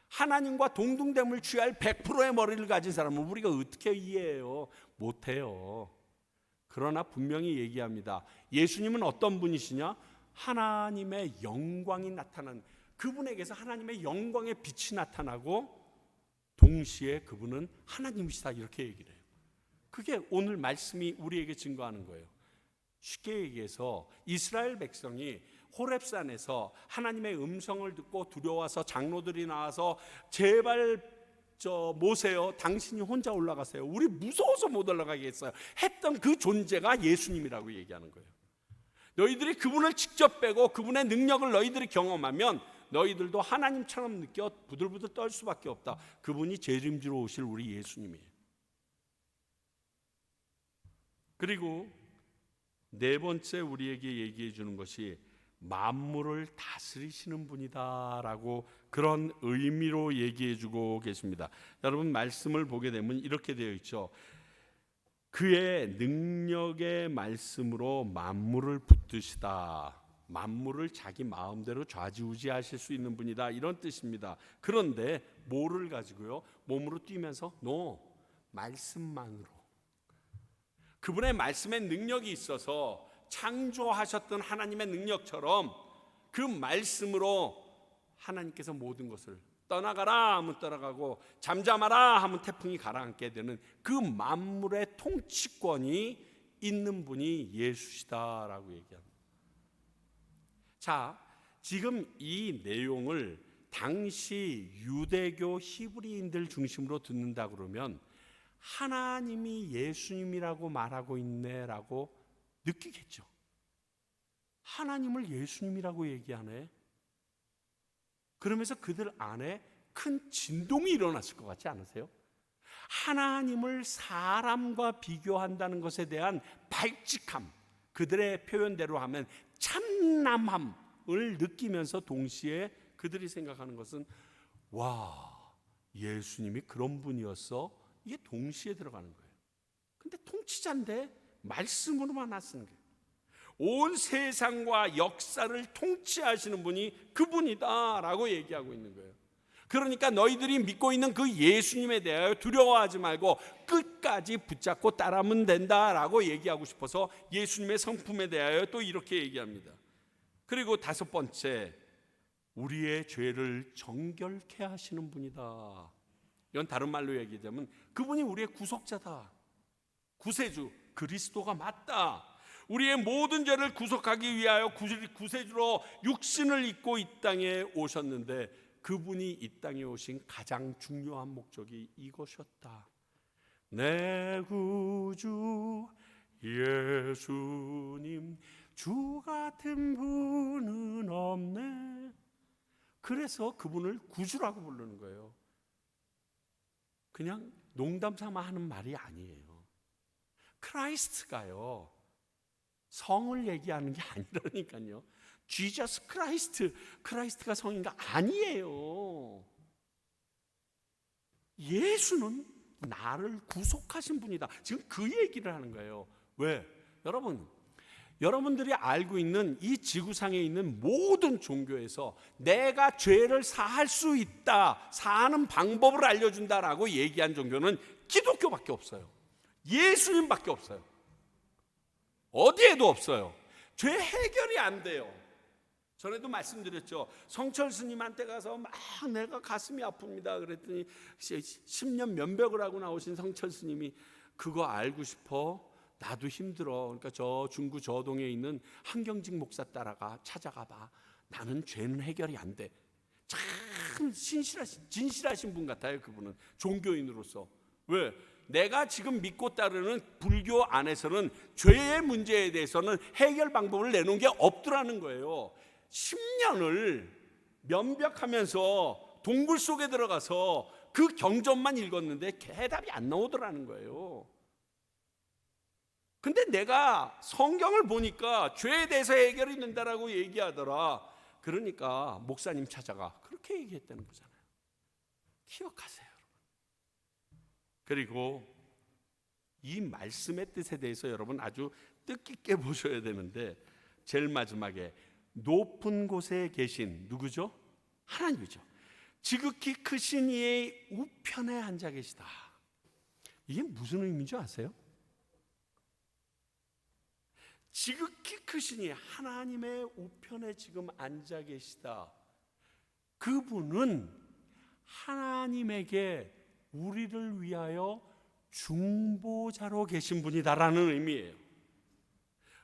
하나님과 동등됨을 취할 100%의 머리를 가진 사람은 우리가 어떻게 이해해요? 못해요. 그러나 분명히 얘기합니다. 예수님은 어떤 분이시냐? 하나님의 영광이 나타난, 그분에게서 하나님의 영광의 빛이 나타나고 동시에 그분은 하나님이시다, 이렇게 얘기를 해요. 그게 오늘 말씀이 우리에게 증거하는 거예요. 쉽게 얘기해서 이스라엘 백성이 호렙산에서 하나님의 음성을 듣고 두려워서 장로들이 나와서 제발 모세요, 당신이 혼자 올라가세요, 우리 무서워서 못 올라가겠어요 했던 그 존재가 예수님이라고 얘기하는 거예요. 너희들이 그분을 직접 빼고 그분의 능력을 너희들이 경험하면 너희들도 하나님처럼 느껴 부들부들 떨 수밖에 없다. 그분이 재림지로 오실 우리 예수님이에요. 그리고 네 번째 우리에게 얘기해 주는 것이 만물을 다스리시는 분이다라고 그런 의미로 얘기해 주고 계십니다. 여러분, 말씀을 보게 되면 이렇게 되어 있죠. 그의 능력의 말씀으로 만물을 붙드시다. 만물을 자기 마음대로 좌지우지하실 수 있는 분이다, 이런 뜻입니다. 그런데 뭐를 가지고요? 몸으로 뛰면서? 말씀만으로. 그분의 말씀에 능력이 있어서 창조하셨던 하나님의 능력처럼 그 말씀으로 하나님께서 모든 것을 떠나가라 하면 떠나가고 잠잠하라 하면 태풍이 가라앉게 되는 그 만물의 통치권이 있는 분이 예수시다라고 얘기합니다. 자, 지금 이 내용을 당시 유대교 히브리인들 중심으로 듣는다 그러면 하나님이 예수님이라고 말하고 있네라고 느끼겠죠. 하나님을 예수님이라고 얘기하네. 그러면서 그들 안에 큰 진동이 일어났을 것 같지 않으세요? 하나님을 사람과 비교한다는 것에 대한 발칙함, 그들의 표현대로 하면 참남함을 느끼면서 동시에 그들이 생각하는 것은 와, 예수님이 그런 분이었어? 이게 동시에 들어가는 거예요. 근데 통치자인데 말씀으로만 하시는 거예요. 온 세상과 역사를 통치하시는 분이 그분이다 라고 얘기하고 있는 거예요. 그러니까 너희들이 믿고 있는 그 예수님에 대하여 두려워하지 말고 끝까지 붙잡고 따르면 된다라고 얘기하고 싶어서 예수님의 성품에 대하여 또 이렇게 얘기합니다. 그리고 다섯 번째, 우리의 죄를 정결케 하시는 분이다. 이건 다른 말로 얘기하자면 그분이 우리의 구속자다. 구세주, 그리스도가 맞다. 우리의 모든 죄를 구속하기 위하여 구세주로 육신을 입고 이 땅에 오셨는데 그분이 이 땅에 오신 가장 중요한 목적이 이것이었다. 내 구주 예수님, 주 같은 분은 없네. 그래서 그분을 구주라고 부르는 거예요. 그냥 농담 삼아 하는 말이 아니에요. 크라이스트가요, 성을 얘기하는 게 아니라니까요. 지저스 크라이스트, 크라이스트가 성인가? 아니에요. 예수는 나를 구속하신 분이다. 지금 그 얘기를 하는 거예요. 왜? 여러분들이 알고 있는 이 지구상에 있는 모든 종교에서 내가 죄를 사할 수 있다, 사하는 방법을 알려준다라고 얘기한 종교는 기독교밖에 없어요. 예수님밖에 없어요. 어디에도 없어요. 죄 해결이 안 돼요. 전에도 말씀드렸죠. 성철 스님한테 가서 막 내가 가슴이 아픕니다 그랬더니 10년 면벽을 하고 나오신 성철 스님이 그거 알고 싶어? 나도 힘들어. 그러니까 저 중구 저동에 있는 한경직 목사 찾아가 봐. 나는 죄는 해결이 안 돼. 참 진실하신 분 같아요. 그분은 종교인으로서. 왜? 내가 지금 믿고 따르는 불교 안에서는 죄의 문제에 대해서는 해결 방법을 내놓은 게 없더라는 거예요. 10년을 면벽하면서 동굴 속에 들어가서 그 경전만 읽었는데 해답이 안 나오더라는 거예요. 근데 내가 성경을 보니까 죄에 대해서 해결이 된다라고 얘기하더라. 그러니까 목사님 찾아가. 그렇게 얘기했다는 거잖아요. 기억하세요, 여러분. 그리고 이 말씀의 뜻에 대해서 여러분 아주 뜻깊게 보셔야 되는데, 제일 마지막에 높은 곳에 계신 누구죠? 하나님이죠. 지극히 크신 이의 우편에 앉아 계시다. 이게 무슨 의미인지 아세요? 지극히 크신 이 하나님의 우편에 지금 앉아 계시다. 그분은 하나님에게 우리를 위하여 중보자로 계신 분이다라는 의미예요.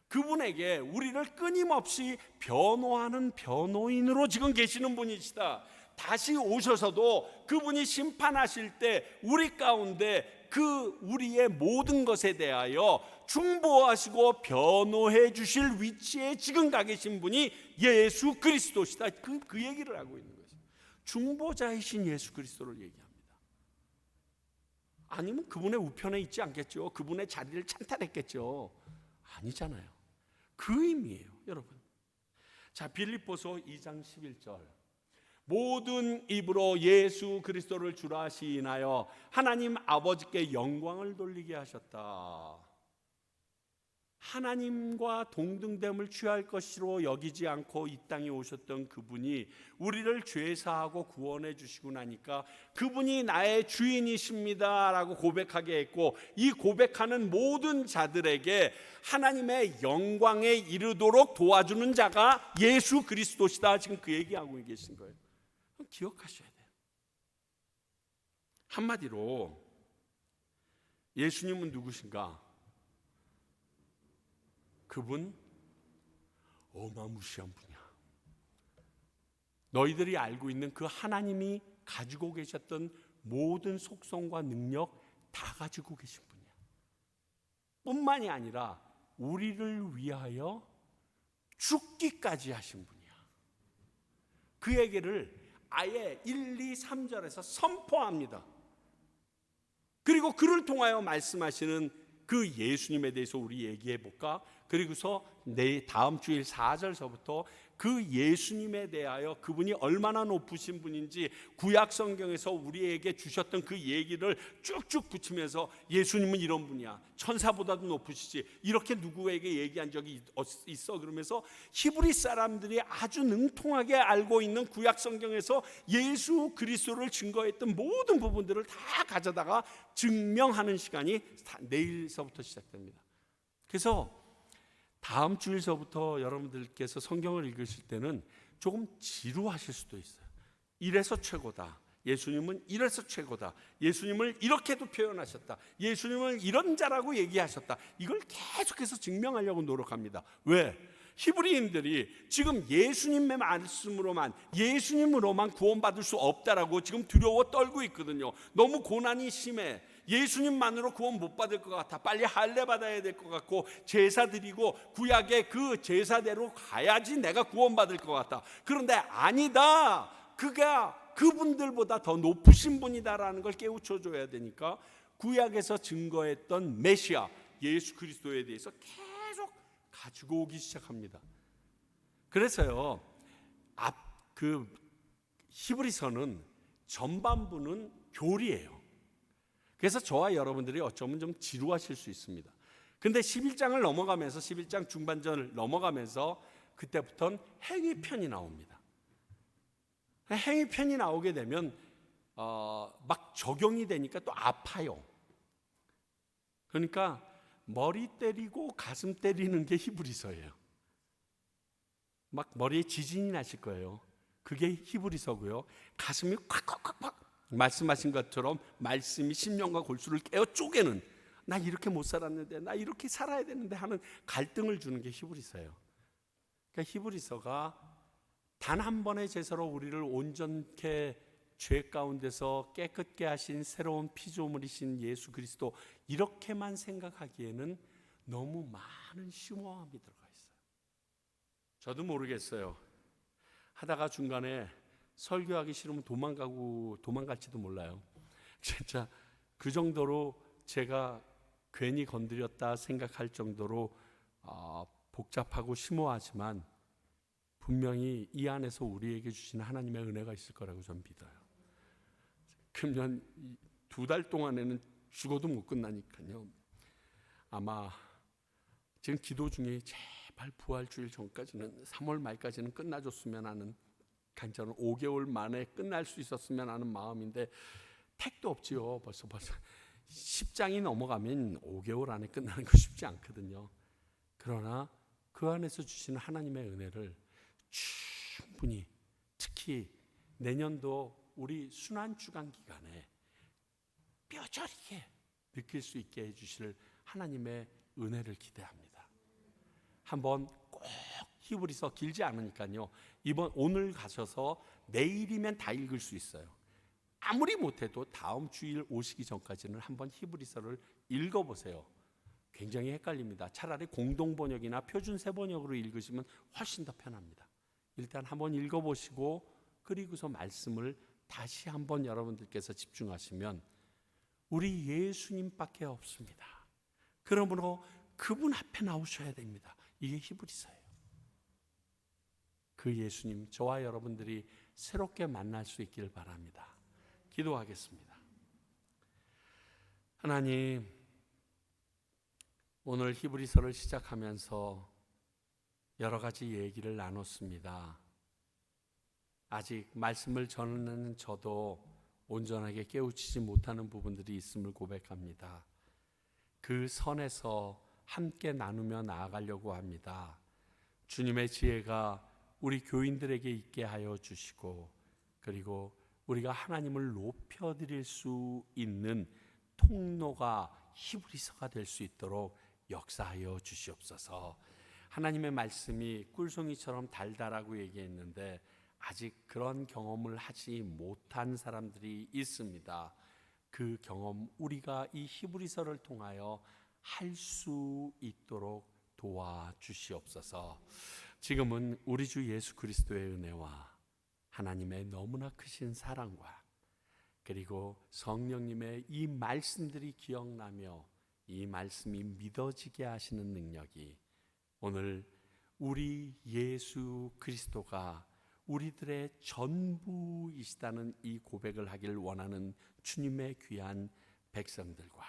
그분에게 우리를 끊임없이 변호하는 변호인으로 지금 계시는 분이시다. 다시 오셔서도 그분이 심판하실 때 우리 가운데 그 우리의 모든 것에 대하여 중보하시고 변호해 주실 위치에 지금 가 계신 분이 예수 그리스도시다. 그 얘기를 하고 있는 거죠. 중보자이신 예수 그리스도를 얘기합니다. 아니면 그분의 우편에 있지 않겠죠. 그분의 자리를 찬탈했겠죠. 아니잖아요. 그 의미예요, 여러분. 자, 빌립보서 2장 11절. 모든 입으로 예수 그리스도를 주라 시인하여 하나님 아버지께 영광을 돌리게 하셨다. 하나님과 동등됨을 취할 것으로 여기지 않고 이 땅에 오셨던 그분이 우리를 죄사하고 구원해 주시고 나니까 그분이 나의 주인이십니다 라고 고백하게 했고, 이 고백하는 모든 자들에게 하나님의 영광에 이르도록 도와주는 자가 예수 그리스도시다. 지금 그 얘기하고 계신 거예요. 기억하셔야 돼요. 한마디로 예수님은 누구신가? 그분 어마무시한 분이야. 너희들이 알고 있는 그 하나님이 가지고 계셨던 모든 속성과 능력 다 가지고 계신 분이야. 뿐만이 아니라 우리를 위하여 죽기까지 하신 분이야. 그 얘기를 아예 1, 2, 3절에서 선포합니다. 그리고 그를 통하여 말씀하시는 그 예수님에 대해서 우리 얘기해 볼까? 그리고서 다음 주일 4절서부터 그 예수님에 대하여 그분이 얼마나 높으신 분인지 구약 성경에서 우리에게 주셨던 그 얘기를 쭉쭉 붙이면서 예수님은 이런 분이야. 천사보다도 높으시지. 이렇게 누구에게 얘기한 적이 있어? 그러면서 히브리 사람들이 아주 능통하게 알고 있는 구약 성경에서 예수 그리스도를 증거했던 모든 부분들을 다 가져다가 증명하는 시간이 내일서부터 시작됩니다. 그래서 다음 주일서부터 여러분들께서 성경을 읽으실 때는 조금 지루하실 수도 있어요. 이래서 최고다. 예수님은 이래서 최고다. 예수님을 이렇게도 표현하셨다. 예수님을 이런 자라고 얘기하셨다. 이걸 계속해서 증명하려고 노력합니다. 왜? 히브리인들이 지금 예수님의 말씀으로만, 예수님으로만 구원받을 수 없다라고 지금 두려워 떨고 있거든요. 너무 고난이 심해. 예수님만으로 구원 못 받을 것 같아. 빨리 할례 받아야 될 것 같고, 제사 드리고 구약의 그 제사대로 가야지 내가 구원 받을 것 같다. 그런데 아니다. 그분들보다 더 높으신 분이다라는 걸 깨우쳐 줘야 되니까 구약에서 증거했던 메시아 예수 그리스도에 대해서 계속 가지고 오기 시작합니다. 그래서요, 그 히브리서는 전반부는 교리예요. 그래서 저와 여러분들이 어쩌면 좀 지루하실 수 있습니다. 근데 11장을 넘어가면서, 11장 중반전을 넘어가면서 그때부터는 행위편이 나옵니다. 행위편이 나오게 되면 막 적용이 되니까 또 아파요. 그러니까 머리 때리고 가슴 때리는 게 히브리서예요. 막 머리에 지진이 나실 거예요. 그게 히브리서고요. 가슴이 콱콱콱콱 말씀하신 것처럼 말씀이 심령과 골수를 깨어 쪼개는, 나 이렇게 못 살았는데 나 이렇게 살아야 되는데 하는 갈등을 주는 게 히브리서예요. 그러니까 히브리서가 단 한 번의 제사로 우리를 온전케 죄 가운데서 깨끗게 하신 새로운 피조물이신 예수 그리스도, 이렇게만 생각하기에는 너무 많은 심오함이 들어가 있어요. 저도 모르겠어요. 하다가 중간에 설교하기 싫으면 도망갈지도 몰라요. 진짜 그 정도로 제가 괜히 건드렸다 생각할 정도로 복잡하고 심오하지만 분명히 이 안에서 우리에게 주시는 하나님의 은혜가 있을 거라고 저는 믿어요. 그러면 2달 동안에는 죽어도 못 끝나니까요. 아마 지금 기도 중에 제발 부활주일 전까지는, 3월 말까지는 끝나줬으면 하는, 간절한 5개월 만에 끝날 수 있었으면 하는 마음인데 택도 없지요. 벌써 10장이 넘어가면 5개월 안에 끝나는 거 쉽지 않거든요. 그러나 그 안에서 주시는 하나님의 은혜를 충분히, 특히 내년도 우리 순환주간 기간에 뼈저리게 느낄 수 있게 해주실 하나님의 은혜를 기대합니다. 한번 꼭 히브리서, 길지 않으니까요, 오늘 가셔서 내일이면 다 읽을 수 있어요. 아무리 못해도 다음 주일 오시기 전까지는 한번 히브리서를 읽어보세요. 굉장히 헷갈립니다. 차라리 공동번역이나 표준세 번역으로 읽으시면 훨씬 더 편합니다. 일단 한번 읽어보시고 그리고서 말씀을 다시 한번 여러분들께서 집중하시면 우리 예수님밖에 없습니다. 그러므로 그분 앞에 나오셔야 됩니다. 이게 히브리서예요. 그 예수님, 저와 여러분들이 새롭게 만날 수 있기를 바랍니다. 기도하겠습니다. 하나님, 오늘 히브리서를 시작하면서 여러 가지 얘기를 나눴습니다. 아직 말씀을 전하는 저도 온전하게 깨우치지 못하는 부분들이 있음을 고백합니다. 그 선에서 함께 나누며 나아가려고 합니다. 주님의 지혜가 우리 교인들에게 있게 하여 주시고, 그리고 우리가 하나님을 높여드릴 수 있는 통로가 히브리서가 될 수 있도록 역사하여 주시옵소서. 하나님의 말씀이 꿀송이처럼 달달하고 얘기했는데 아직 그런 경험을 하지 못한 사람들이 있습니다. 그 경험 우리가 이 히브리서를 통하여 할 수 있도록 도와주시옵소서. 지금은 우리 주 예수 그리스도의 은혜와 하나님의 너무나 크신 사랑과 그리고 성령님의 이 말씀들이 기억나며 이 말씀이 믿어지게 하시는 능력이 오늘 우리 예수 그리스도가 우리들의 전부이시다는 이 고백을 하기를 원하는 주님의 귀한 백성들과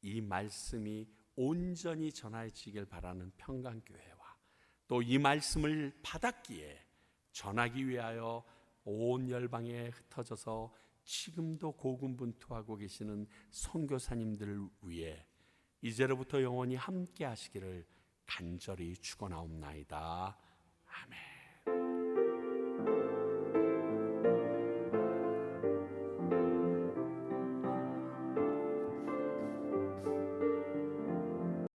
이 말씀이 온전히 전해지길 바라는 평강교회와 또 이 말씀을 받았기에 전하기 위하여 온 열방에 흩어져서 지금도 고군분투하고 계시는 선교사님들을 위해 이제로부터 영원히 함께 하시기를 간절히 축원하옵나이다. 아멘.